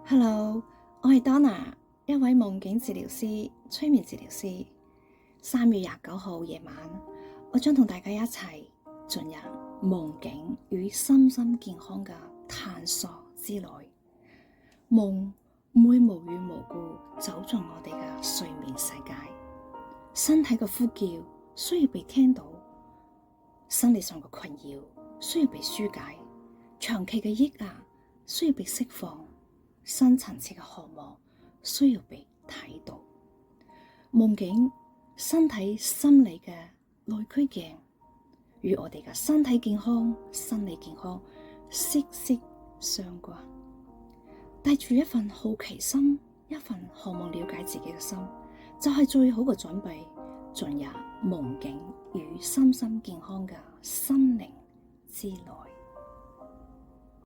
Hello，我係 Donna，一位夢境治療師、催眠治療師。3月29號夜晚，我將同大家一齊進入夢境與身心健康嘅探索之旅。夢唔會無緣無故走進我哋嘅睡眠世界，身體嘅呼叫需要被聽到，生理上嘅困擾需要被紓解，長期嘅抑壓需要被釋放，深層次嘅渴望需要被睇到。夢境身體心理嘅內窺鏡，與我哋嘅身體健康、心理健康息息相關。帶住一份好奇心，一份渴望了解自己嘅心，就係最好嘅準備，進入夢境與身心健康嘅心靈之旅。